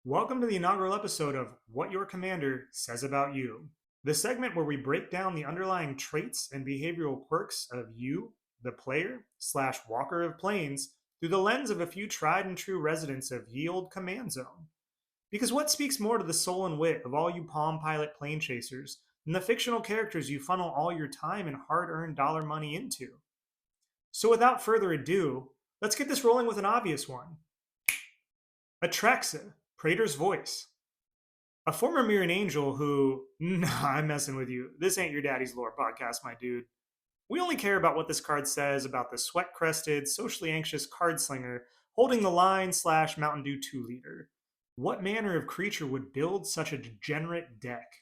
Welcome to the inaugural episode of What Your Commander Says About You, the segment where we break down the underlying traits and behavioral quirks of you, the player slash walker of planes, through the lens of a few tried and true residents of ye olde command zone. Because what speaks more to the soul and wit of all you Palm Pilot plane chasers than the fictional characters you funnel all your time and hard earned dollar money into? So without further ado, let's get this rolling with an obvious one. Atraxa, Praetor's voice. A former Mirren Angel who, nah, I'm messing with you. This ain't your daddy's lore podcast, my dude. We only care about what this card says about the sweat crested, socially anxious card slinger holding the line slash Mountain Dew 2 liter. What manner of creature would build such a degenerate deck?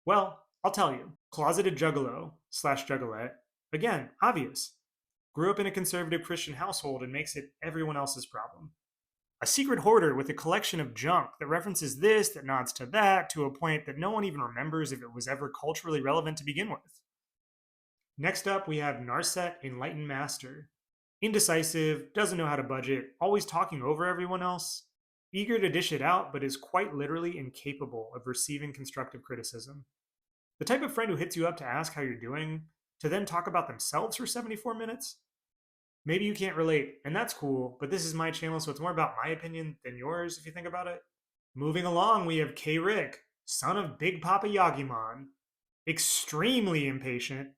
Well, I'll tell you. Closeted juggalo slash juggalette. Again, obvious. Grew up in a conservative Christian household and makes it everyone else's problem. A secret hoarder with a collection of junk that references this, that nods to that, to a point that no one even remembers if it was ever culturally relevant to begin with. Next up, we have Narset, Enlightened Master. Indecisive, doesn't know how to budget, always talking over everyone else. Eager to dish it out, but is quite literally incapable of receiving constructive criticism. The type of friend who hits you up to ask how you're doing, to then talk about themselves for 74 minutes? Maybe you can't relate, and that's cool, but this is my channel, so it's more about my opinion than yours if you think about it. Moving along, we have K. Rick, son of Big Papa Yawgmoth, extremely impatient,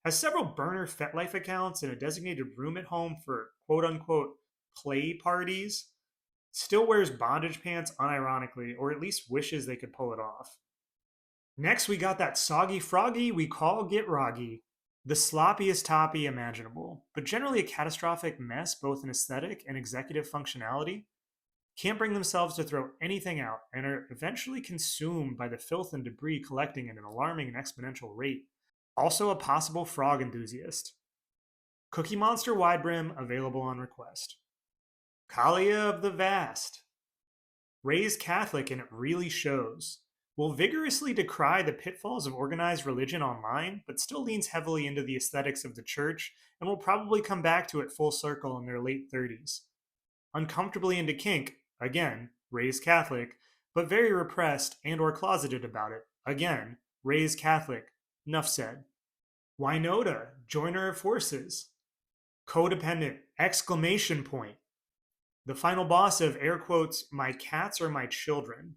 has several burner FetLife accounts and a designated room at home for quote unquote play parties, still wears bondage pants unironically, or at least wishes they could pull it off. Next, we got that soggy froggy we call Gitrog, the sloppiest toppy imaginable, but generally a catastrophic mess both in aesthetic and executive functionality. Can't bring themselves to throw anything out and are eventually consumed by the filth and debris collecting at an alarming and exponential rate. Also a possible frog enthusiast. Cookie Monster Wide Brim available on request. Kaalia of the Vast. Raised Catholic and it really shows. Will vigorously decry the pitfalls of organized religion online, but still leans heavily into the aesthetics of the church and will probably come back to it full circle in their late 30s. Uncomfortably into kink, again, raised Catholic, but very repressed and or closeted about it, again, raised Catholic, nuff said. Winota, joiner of forces. Codependent, exclamation point. The final boss of air quotes, my cats are my children.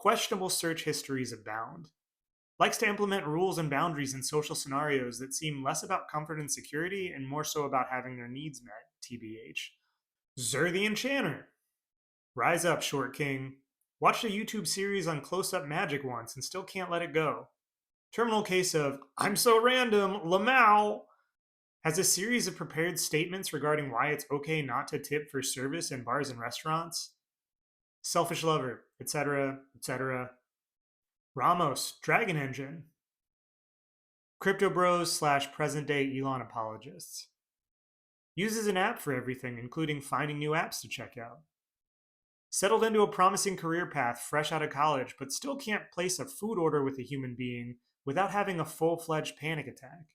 Questionable search histories abound. Likes to implement rules and boundaries in social scenarios that seem less about comfort and security and more so about having their needs met, TBH. Zur the Enchanter. Rise up, Short King. Watched a YouTube series on close-up magic once and still can't let it go. Terminal case of, I'm so random, Lamau. Has a series of prepared statements regarding why it's okay not to tip for service in bars and restaurants. Selfish lover, etc., etc. Ramos, Dragon Engine. Crypto bros slash present day Elon apologists. Uses an app for everything, including finding new apps to check out. Settled into a promising career path fresh out of college, but still can't place a food order with a human being without having a full-fledged panic attack.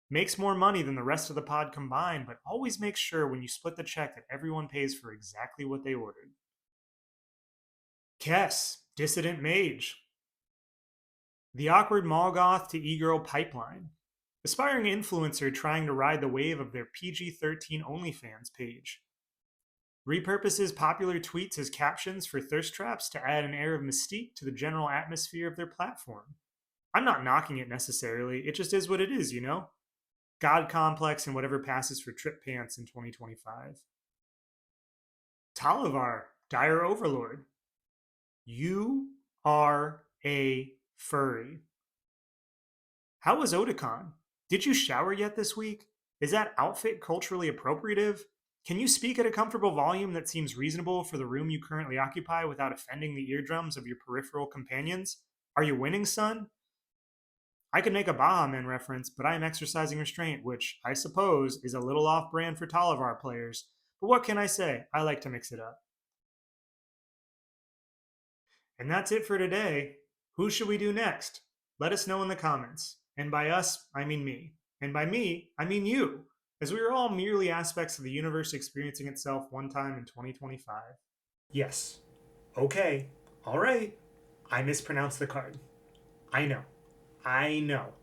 Makes more money than the rest of the pod combined, but always makes sure when you split the check that everyone pays for exactly what they ordered. Kess, Dissident Mage. The awkward Molgoth to e-girl pipeline. Aspiring influencer trying to ride the wave of their PG-13 OnlyFans page. Repurposes popular tweets as captions for thirst traps to add an air of mystique to the general atmosphere of their platform. I'm not knocking it necessarily, it just is what it is, you know? God complex and whatever passes for trip pants in 2025. Tovolar, Dire Overlord. You are a furry. How was Otakon? Did you shower yet this week? Is that outfit culturally appropriative? Can you speak at a comfortable volume that seems reasonable for the room you currently occupy without offending the eardrums of your peripheral companions? Are you winning, son? I could make a Bahamut reference, but I am exercising restraint, which, I suppose, is a little off-brand for Tovolar players. But what can I say? I like to mix it up. And that's it for today. Who should we do next? Let us know in the comments. And by us, I mean me. And by me, I mean you, as we are all merely aspects of the universe experiencing itself one time in 2025. Yes, Okay, all right. I mispronounced the card. I know. I know.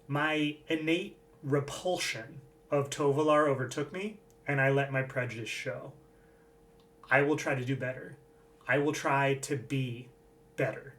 My innate repulsion of Tovolar overtook me, and I let my prejudice show. I will try to do better. I will try to be better.